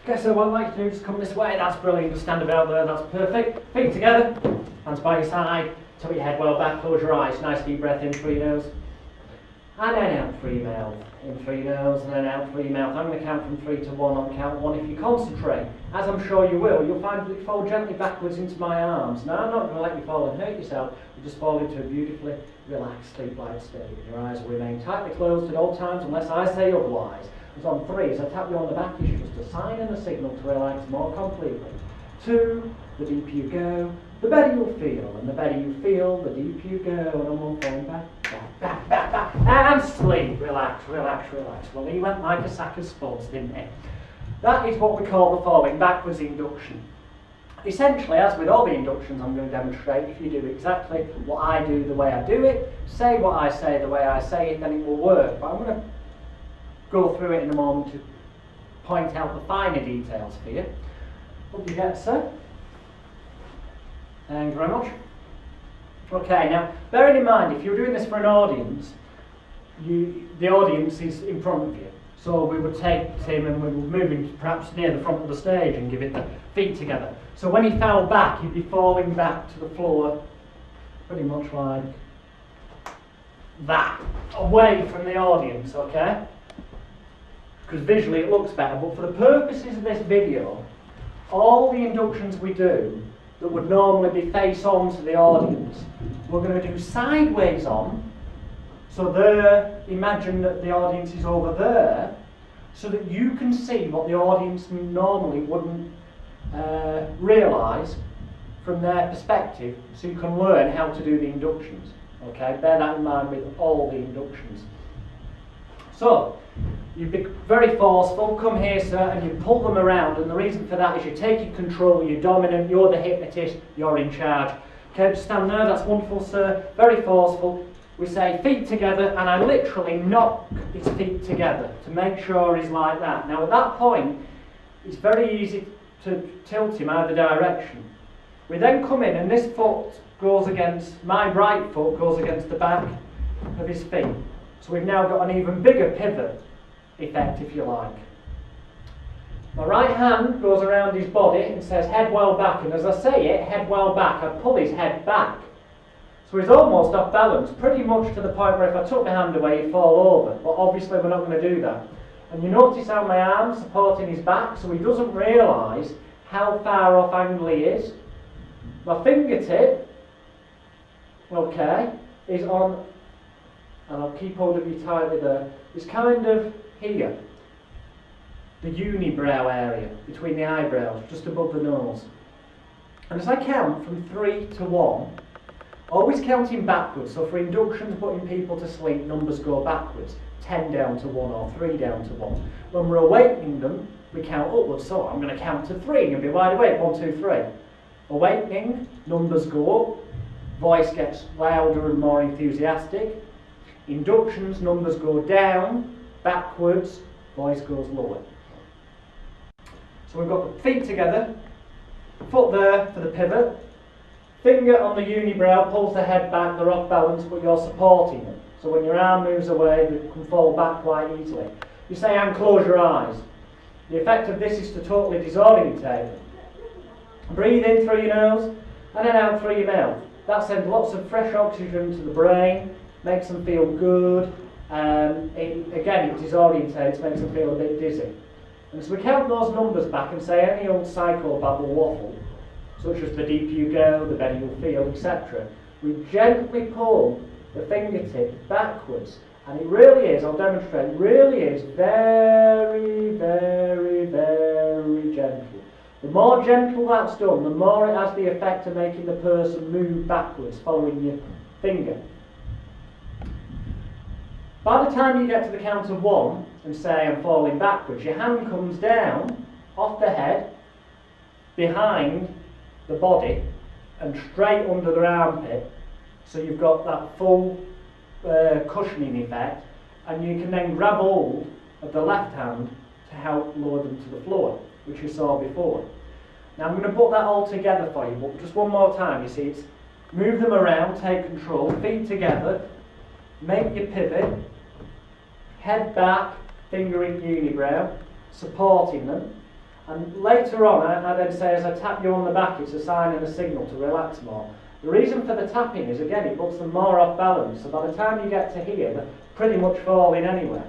Okay, so what I'd like to do is come this way. That's brilliant. Just stand about there. That's perfect. Feet together. Hands by your side. Tilt your head well back. Close your eyes. Nice deep breath in through your nose. And then out through your mouth. In through your nose and then out through your mouth. I'm going to count from 3 to 1 on count 1. If you concentrate, as I'm sure you will, you'll find that you fall gently backwards into my arms. Now, I'm not going to let you fall and hurt yourself. You just fall into a beautifully relaxed, sleep-like state. Your eyes will remain tightly closed at all times unless I say otherwise. As on 3, as I tap you on the back, it's just a sign and a signal to relax more completely. 2, the deeper you go, the better you'll feel. And the better you feel, the deeper you go. And I'm on falling back, back, back, back. And sleep. Relax, relax, relax. Well, he went like a sack of spuds, didn't he? That is what we call the falling backwards induction. Essentially, as with all the inductions I'm going to demonstrate, if you do exactly what I do the way I do it, say what I say the way I say it, then it will work. But I'm going to go through it in a moment to point out the finer details for you. Hope you get, sir. Thank you very much. Okay, now bearing in mind, if you're doing this for an audience, the audience is in front of you. So we would take him and we would move him perhaps near the front of the stage and give it the feet together. So when he fell back, he'd be falling back to the floor pretty much like that, away from the audience, okay? Because visually it looks better, but for the purposes of this video, all the inductions we do that would normally be face on to the audience, we're going to do sideways on. So there, imagine that the audience is over there, so that you can see what the audience normally wouldn't realise from their perspective, so you can learn how to do the inductions. Okay, bear that in mind with all the inductions. So, you'd be very forceful, come here sir, and you pull them around, and the reason for that is you're taking control, you're dominant, you're the hypnotist, you're in charge. Okay, just stand there, that's wonderful sir, very forceful. We say feet together, and I literally knock his feet together to make sure he's like that. Now at that point, it's very easy to tilt him either direction. We then come in, and this foot goes against, my right foot goes against the back of his feet. So we've now got an even bigger pivot effect, if you like. My right hand goes around his body and says head well back, and as I say it, head well back, I pull his head back. So he's almost off balance, pretty much to the point where if I took my hand away he'd fall over, but obviously we're not going to do that. And you notice how my arm's supporting his back, so he doesn't realise how far off angle he is. My fingertip, okay, is on, and I'll keep hold of you tightly there, is kind of here, the unibrow area, between the eyebrows, just above the nose. And as I count from 3 to 1, always counting backwards, so for inductions putting people to sleep, numbers go backwards, 10 down to 1 or 3 down to 1. When we're awakening them, we count upwards, so I'm going to count to 3, you'll be wide awake, 1, 2, 3. Awakening, numbers go up, voice gets louder and more enthusiastic. Inductions, numbers go down, backwards, voice goes lower. So we've got the feet together, foot there for the pivot, finger on the unibrow pulls the head back, they're off balance but you're supporting it. So when your arm moves away, they can fall back quite easily. You say and close your eyes. The effect of this is to totally disorientate. Breathe in through your nose and then out through your mouth. That sends lots of fresh oxygen to the brain, makes them feel good, again it disorientates, makes them feel a bit dizzy. And so we count those numbers back and say any old psychobabble waffle, such as the deeper you go, the better you'll feel, etc. We gently pull the fingertip backwards, and it really is, I'll demonstrate, really is very, very, very gentle. The more gentle that's done, the more it has the effect of making the person move backwards, following your finger. By the time you get to the count of 1 and say I'm falling backwards, your hand comes down off the head, behind the body and straight under the armpit, so you've got that full cushioning effect, and you can then grab hold of the left hand to help lower them to the floor, which you saw before. Now I'm going to put that all together for you, but just one more time. You see, it's move them around, take control, feet together, make your pivot, head back, fingering unibrow, supporting them, And later on, I then say as I tap you on the back, it's a sign and a signal to relax more. The reason for the tapping is, again, it puts them more off balance, so by the time you get to here, they're pretty much falling anyway.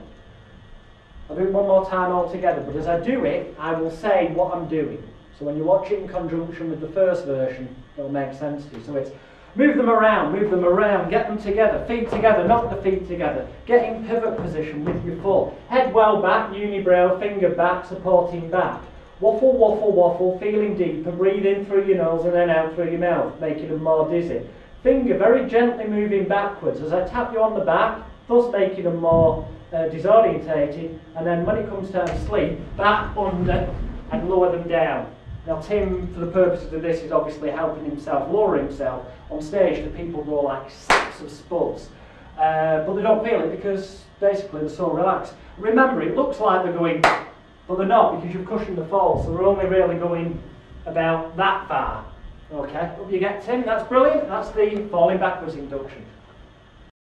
I'll do it one more time all together, but as I do it, I will say what I'm doing. So when you watch it in conjunction with the first version, it'll make sense to you. So it's move them around, get them together, feet together, knock the feet together, get in pivot position with your foot, head well back, unibrow, finger back, supporting back. Waffle, waffle, waffle, feeling deeper, breathe in through your nose and then out through your mouth, making them more dizzy. Finger very gently moving backwards as I tap you on the back, thus making them more disorientated, and then when it comes time to sleep, back, under, and lower them down. Now Tim, for the purposes of this, is obviously helping himself, lower himself. On stage, the people go like sacks of spuds, but they don't feel it because basically they're so relaxed. Remember, it looks like they're going, but they're not because you've cushioned the fall, so they're only really going about that far. Okay, hope you get Tim, that's brilliant. That's the falling backwards induction.